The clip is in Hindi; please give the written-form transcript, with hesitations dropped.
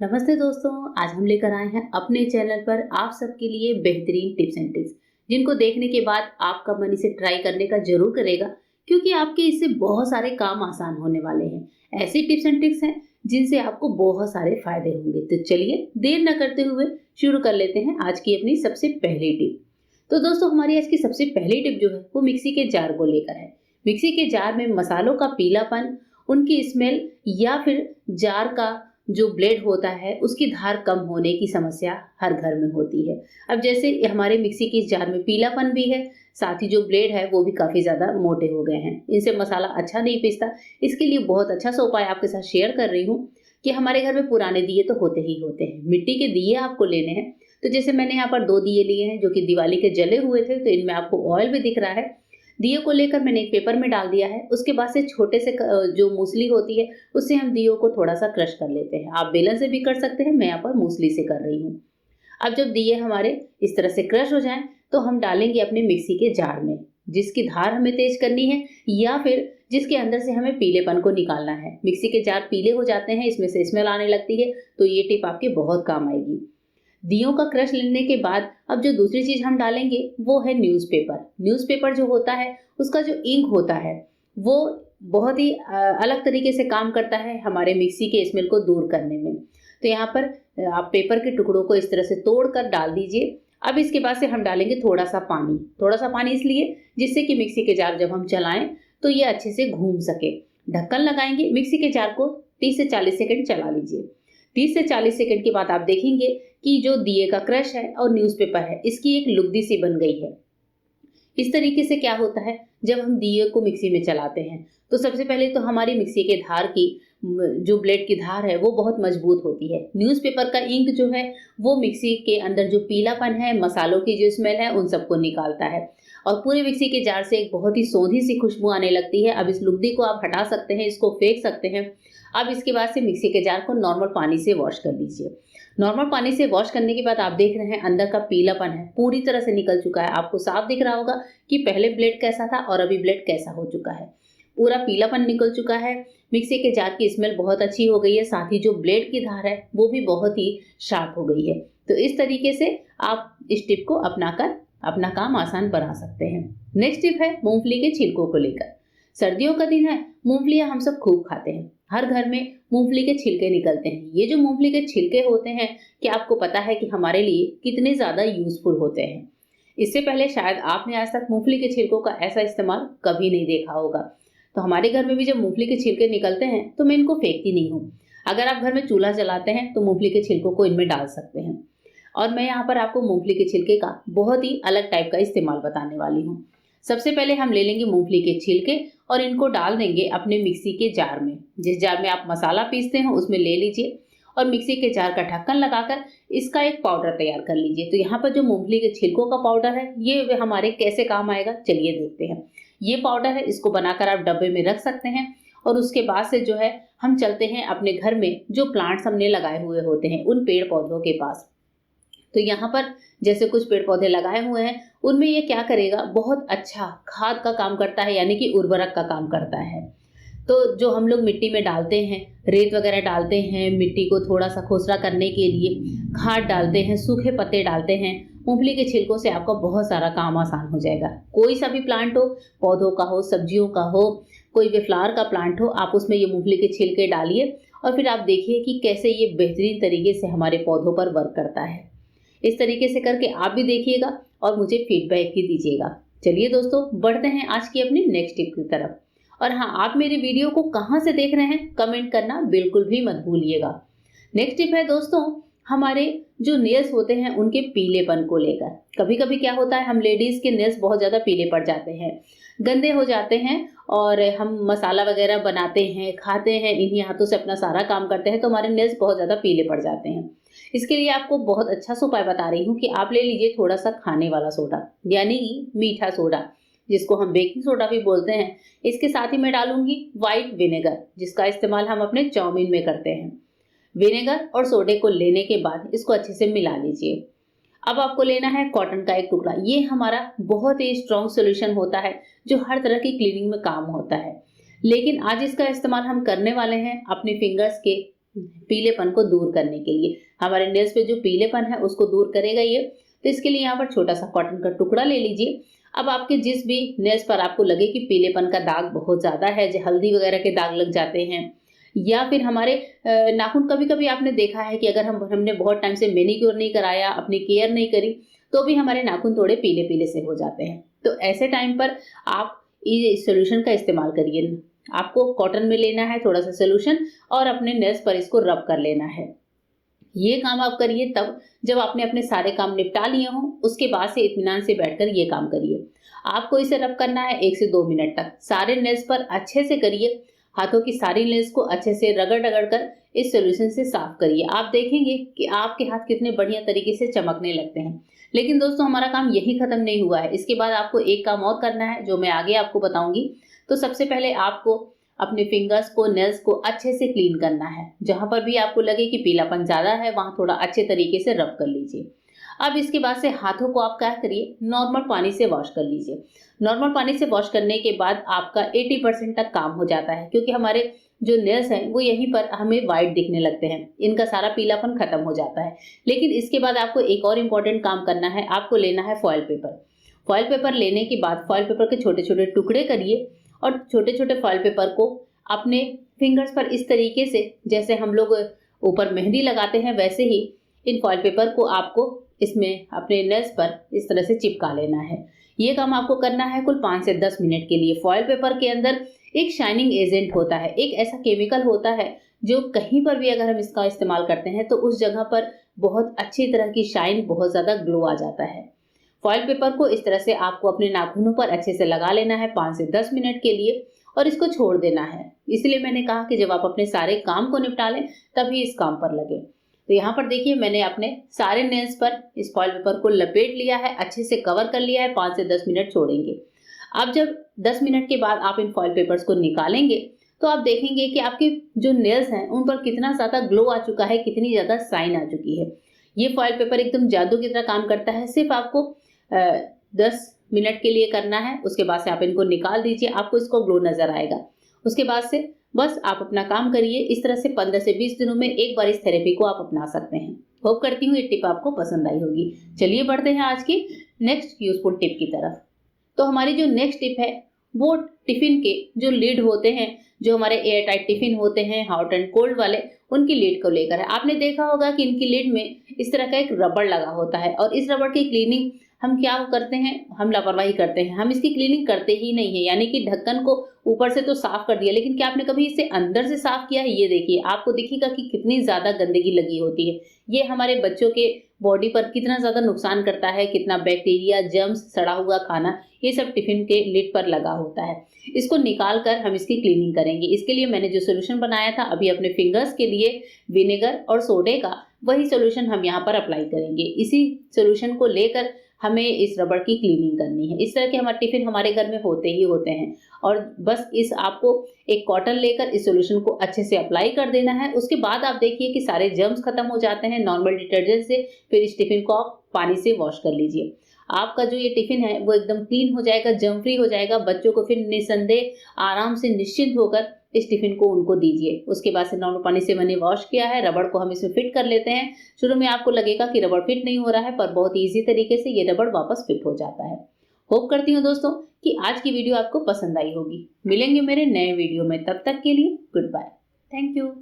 नमस्ते दोस्तों। आज हम लेकर आए हैं अपने चैनल पर आप सबके लिए बेहतरीन टिप्स एंड ट्रिक्स, जिनको देखने के बाद आपका मन इसे ट्राई करने का जरूर करेगा, क्योंकि आपके इससे बहुत सारे काम आसान होने वाले हैं। ऐसी टिप्स एंड ट्रिक्स हैं जिनसे आपको बहुत सारे फायदे होंगे। तो चलिए देर न करते हुए शुरू कर लेते हैं आज की अपनी सबसे पहली टिप। तो दोस्तों, हमारी आज की सबसे पहली टिप जो है वो मिक्सी के जार को लेकर है। मिक्सी के जार में मसालों का पीलापन, उनकी स्मेल या फिर जार का जो ब्लेड होता है उसकी धार कम होने की समस्या हर घर में होती है। अब जैसे हमारे मिक्सी के जार में पीलापन भी है, साथ ही जो ब्लेड है वो भी काफ़ी ज़्यादा मोटे हो गए हैं। इनसे मसाला अच्छा नहीं पीसता। इसके लिए बहुत अच्छा सा उपाय आपके साथ शेयर कर रही हूँ कि हमारे घर में पुराने दिए तो होते ही होते हैं। मिट्टी के दिए आपको लेने हैं। तो जैसे मैंने यहाँ पर 2 दिए लिए हैं जो कि दिवाली के जले हुए थे, तो इनमें आपको ऑयल भी दिख रहा है। दिए को लेकर मैंने एक पेपर में डाल दिया है। उसके बाद से छोटे से जो मूसली होती है उससे हम दियों को थोड़ा-सा क्रश कर लेते हैं। आप बेलन से भी कर सकते हैं, मैं यहाँ पर मूसली से कर रही हूँ। अब जब दिए हमारे इस तरह से क्रश हो जाएँ, तो हम डालेंगे अपने मिक्सी के जार में, जिसकी धार हमें तेज करनी है या फिर जिसके अंदर से हमें पीलेपन को निकालना है। मिक्सी के जार पीले हो जाते हैं, इसमें से स्मेल आने लगती है, तो ये टिप आपके बहुत काम आएगी। दियों का क्रश लेने के बाद अब जो दूसरी चीज़ हम डालेंगे वो है न्यूज़पेपर। न्यूज़पेपर जो होता है उसका जो इंक होता है वो बहुत ही अलग तरीके से काम करता है हमारे मिक्सी के स्मेल को दूर करने में। तो यहाँ पर आप पेपर के टुकड़ों को इस तरह से तोड़कर डाल दीजिए। अब इसके बाद से हम डालेंगे थोड़ा-सा पानी। थोड़ा-सा पानी इसलिए जिससे कि मिक्सी के जार जब हम चलाएँ तो ये अच्छे से घूम सके। ढक्कन लगाएँगे, मिक्सी के जार को 30 से 40 सेकंड चला लीजिए। 30 से 40 सेकंड के बाद आप देखेंगे कि जो दिए का क्रश है और न्यूज़पेपर है, इसकी एक लुगदी सी बन गई है। इस तरीके से क्या होता है, जब हम दिए को मिक्सी में चलाते हैं तो सबसे पहले तो हमारी मिक्सी के धार की जो ब्लेड की धार है वो बहुत मजबूत होती है। न्यूज़पेपर का इंक जो है वो मिक्सी के अंदर जो पीलापन है, मसालों की जो स्मेल है, उन सबको निकालता है और पूरे मिक्सी के जार से एक बहुत ही सोंधी सी खुशबू आने लगती है। अब इस लुगदी को आप हटा सकते हैं, इसको फेंक सकते हैं। अब इसके बाद से मिक्सी के जार को नॉर्मल पानी से वॉश कर लीजिए। नॉर्मल पानी से वॉश करने के बाद आप देख रहे हैं अंदर का पीलापन है पूरी तरह से निकल चुका है। आपको साफ दिख रहा होगा कि पहले ब्लेड कैसा था और अभी ब्लेड कैसा हो चुका है। पूरा पीलापन निकल चुका है। मिक्सी के जार की स्मेल बहुत अच्छी हो गई है, साथ ही जो ब्लेड की धार है वो भी बहुत ही शार्प हो गई है। तो इस तरीके से आप इस टिप को अपनाकर अपना काम आसान बना सकते हैं। नेक्स्ट टिप है मूंगफली के छिलकों को लेकर। सर्दियों का दिन है, मूंगफलियां हम सब खूब खाते हैं। हर घर में मूंगफली के छिलके निकलते हैं। ये जो मूंगफली के छिलके होते हैं, क्या आपको पता है कि हमारे लिए कितने ज़्यादा यूज़फुल होते हैं? इससे पहले शायद आपने आज तक मूंगफली के छिलकों का ऐसा इस्तेमाल कभी नहीं देखा होगा। तो हमारे घर में भी जब मूंगफली के छिलके निकलते हैं तो मैं इनको फेंकती नहीं हूँ। अगर आप घर में चूल्हा जलाते हैं तो मूंगफली के छिलकों को इनमें डाल सकते हैं। और मैं यहाँ पर आपको मूंगफली के छिलके का बहुत ही अलग टाइप का इस्तेमाल बताने वाली हूँ। सबसे पहले हम ले लेंगे मूंगफली के छिलके और इनको डाल देंगे अपने मिक्सी के जार में। जिस जार में आप मसाला पीसते हैं उसमें ले लीजिए और मिक्सी के जार का ढक्कन लगाकर इसका एक पाउडर तैयार कर लीजिए। तो यहाँ पर जो मूंगफली के छिलकों का पाउडर है ये हमारे कैसे काम आएगा, चलिए देखते हैं। ये पाउडर है, इसको बनाकर आप डब्बे में रख सकते हैं और उसके बाद से जो है हम चलते हैं अपने घर में जो प्लांट्स हमने लगाए हुए होते हैं उन पेड़ पौधों के पास। तो यहाँ पर जैसे कुछ पेड़ पौधे लगाए हुए हैं उनमें ये क्या करेगा, बहुत अच्छा खाद का काम करता है, यानी कि उर्वरक का काम करता है। तो जो हम लोग मिट्टी में डालते हैं, रेत वगैरह डालते हैं, मिट्टी को थोड़ा सा खोसला करने के लिए खाद डालते हैं, सूखे पत्ते डालते हैं, मूंगफली के छिलकों से आपका बहुत सारा काम आसान हो जाएगा। कोई सा भी प्लांट हो, पौधों का हो, सब्जियों का हो, कोई भी फ्लावर का प्लांट हो, आप उसमें ये मूंगफली के छिलके डालिए और फिर आप देखिए कि कैसे ये बेहतरीन तरीके से हमारे पौधों पर वर्क करता है। इस तरीके से करके आप भी देखिएगा और मुझे फीडबैक भी दीजिएगा। चलिए दोस्तों, बढ़ते हैं आज की अपनी नेक्स्ट टिप की तरफ। और हाँ, आप मेरे वीडियो को कहाँ से देख रहे हैं कमेंट करना बिल्कुल भी मत भूलिएगा। नेक्स्ट टिप है दोस्तों, हमारे जो नेल्स होते हैं उनके पीलेपन को लेकर। कभी कभी क्या होता है, हम लेडीज़ के नेल्स बहुत ज़्यादा पीले पड़ जाते हैं, गंदे हो जाते हैं और हम मसाला वगैरह बनाते हैं, खाते हैं, इन्हीं हाथों से अपना सारा काम करते हैं तो हमारे नेल्स बहुत ज़्यादा पीले पड़ जाते हैं। इसके लिए आपको बहुत अच्छा सा उपाय बता रही हूँ कि आप ले लीजिए थोड़ा सा खाने वाला सोडा, यानी मीठा सोडा, जिसको हम बेकिंग सोडा भी बोलते हैं। इसके साथ ही मैं डालूंगी व्हाइट विनेगर, जिसका इस्तेमाल हम अपने चाउमीन में करते हैं। विनेगर और सोडे को लेने के बाद इसको अच्छे से मिला लीजिए। अब आपको लेना है कॉटन का एक टुकड़ा। ये हमारा बहुत ही स्ट्रॉन्ग सॉल्यूशन होता है जो हर तरह की क्लीनिंग में काम होता है। लेकिन आज इसका इस्तेमाल हम करने वाले हैं अपने फिंगर्स के पीलेपन को दूर करने के लिए। हमारे नेल्स पे जो पीलेपन है उसको दूर करेगा ये। तो इसके लिए यहाँ पर छोटा सा कॉटन का टुकड़ा ले लीजिए। अब आपके जिस भी नेल्स पर आपको लगे कि पीलेपन का दाग बहुत ज़्यादा है, जो हल्दी वगैरह के दाग लग जाते हैं, या फिर हमारे नाखून, कभी-कभी आपने देखा है कि अगर हमने बहुत टाइम से मैनीक्योर नहीं कराया, अपनी केयर नहीं करी, तो भी हमारे नाखून थोड़े पीले-पीले से हो जाते हैं। तो ऐसे टाइम पर आप ये सॉल्यूशन का इस्तेमाल करिए। आपको कॉटन में लेना है थोड़ा सा सॉल्यूशन और अपने नेल्स पर इसको रब कर लेना है। ये काम आप करिए तब जब आपने अपने सारे काम निपटा लिए हों, उसके बाद से इत्मीनान से बैठकर ये काम करिए। आपको इसे रब करना है 1 से 2 मिनट तक। सारे नेल्स पर अच्छे से करिए। हाथों की सारी नेल्स को अच्छे से रगड़-रगड़ कर इस सॉल्यूशन से साफ करिए। आप देखेंगे कि आपके हाथ कितने बढ़िया तरीके से चमकने लगते हैं। लेकिन दोस्तों, हमारा काम यही खत्म नहीं हुआ है। इसके बाद आपको एक काम और करना है, जो मैं आगे आपको बताऊंगी। तो सबसे पहले आपको अपने फिंगर्स को, नेल्स को अच्छे से क्लीन करना है। जहां पर भी आपको लगे कि पीलापन ज्यादा है, वहां थोड़ा अच्छे तरीके से रब कर लीजिए। अब इसके बाद से हाथों को आप क्या करिए, नॉर्मल पानी से वॉश कर लीजिए। नॉर्मल पानी से वॉश करने के बाद आपका 80% तक काम हो जाता है, क्योंकि हमारे जो नेल्स हैं वो यहीं पर हमें वाइट दिखने लगते हैं। इनका सारा पीलापन खत्म हो जाता है। लेकिन इसके बाद आपको एक और इम्पोर्टेंट काम करना है। आपको लेना है फॉयल पेपर। फॉयल पेपर लेने के बाद फॉयल पेपर के छोटे छोटे टुकड़े करिए और छोटे छोटे फॉयल पेपर को अपने फिंगर्स पर इस तरीके से, जैसे हम लोग ऊपर मेहंदी लगाते हैं, वैसे ही इन फॉयल पेपर को आपको इसमें अपने नेल्स पर इस तरह से चिपका लेना है। ये काम आपको करना है कुल 5 से 10 मिनट के लिए। फॉयल पेपर के अंदर एक शाइनिंग एजेंट होता है, एक ऐसा केमिकल होता है जो कहीं पर भी अगर हम इसका इस्तेमाल करते हैं तो उस जगह पर बहुत अच्छी तरह की शाइन, बहुत ज़्यादा ग्लो आ जाता है। फॉयल पेपर को इस तरह से आपको अपने नाखूनों पर अच्छे से लगा लेना है 5 से 10 मिनट के लिए और इसको छोड़ देना है। इसलिए मैंने कहा कि जब आप अपने सारे काम को निपटा लें तभी इस काम पर लगे। तो यहाँ पर देखिए, मैंने अपने सारे नेल्स पर इस फॉयल पेपर को लपेट लिया है, अच्छे से कवर कर लिया है। 5 से 10 मिनट छोड़ेंगे। अब जब 10 मिनट के बाद आप इन फॉयल पेपर्स को निकालेंगे तो आप देखेंगे कि आपके जो नेल्स हैं उन पर कितना ज़्यादा ग्लो आ चुका है, कितनी ज़्यादा शाइन आ चुकी है। ये फॉयल पेपर एकदम जादू की तरह काम करता है। सिर्फ आपको 10 मिनट के लिए करना है, उसके बाद से आप इनको निकाल दीजिए, आपको इसको ग्लो नजर आएगा। उसके बाद से बस आप अपना काम करिए। इस तरह से 15 से 20 दिनों में एक बार इस थेरेपी को आप अपना सकते हैं। होप करती हूँ ये टिप आपको पसंद आई होगी। चलिए बढ़ते हैं आज की नेक्स्ट यूजफुल टिप की तरफ। तो हमारी जो नेक्स्ट टिप है वो टिफिन के जो लिड होते हैं, जो हमारे एयर टाइट टिफिन होते हैं हॉट एंड कोल्ड वाले, उनकी लिड को लेकर है। आपने देखा होगा कि इनकी लिड में इस तरह का एक रबड़ लगा होता है और इस रबड़ की क्लीनिंग हम क्या करते हैं, हम लापरवाही करते हैं। हम इसकी क्लीनिंग करते ही नहीं है। यानी कि ढक्कन को ऊपर से तो साफ कर दिया, लेकिन क्या आपने कभी इसे अंदर से साफ किया है? ये देखिए, आपको दिखेगा कि कितनी ज्यादा गंदगी लगी होती है। ये हमारे बच्चों के बॉडी पर कितना ज्यादा नुकसान करता है, कितना बैक्टीरिया, जर्म्स, सड़ा हुआ खाना, ये सब टिफिन के लिड पर लगा होता है। इसको निकाल कर हम इसकी क्लीनिंग करेंगे। इसके लिए मैंने जो सोल्यूशन बनाया था अभी अपने फिंगर्स के लिए, विनेगर और सोडे का, वही सोल्यूशन हम यहाँ पर अप्लाई करेंगे। इसी सोल्यूशन को लेकर हमें इस रबड़ की क्लीनिंग करनी है। इस तरह के हमारे टिफिन हमारे घर में होते ही होते हैं और बस इस आपको एक कॉटन लेकर इस सोल्यूशन को अच्छे से अप्लाई कर देना है। उसके बाद आप देखिए कि सारे जर्म्स खत्म हो जाते हैं नॉर्मल डिटर्जेंट से। फिर इस टिफिन को आप पानी से वॉश कर लीजिए। आपका जो ये टिफिन है वो एकदम क्लीन हो जाएगा, जर्म फ्री हो जाएगा। बच्चों को फिर निसंदेह आराम से निश्चिंत होकर इस टिफिन को उनको दीजिए। उसके बाद से नॉर्मल पानी से मैंने वॉश किया है। रबड़ को हम इसमें फिट कर लेते हैं। शुरू में आपको लगेगा कि रबड़ फिट नहीं हो रहा है, पर बहुत ईजी तरीके से ये रबड़ वापस फिट हो जाता है। होप करती हूँ दोस्तों कि आज की वीडियो आपको पसंद आई होगी। मिलेंगे मेरे नए वीडियो में, तब तक के लिए गुड बाय। Thank you.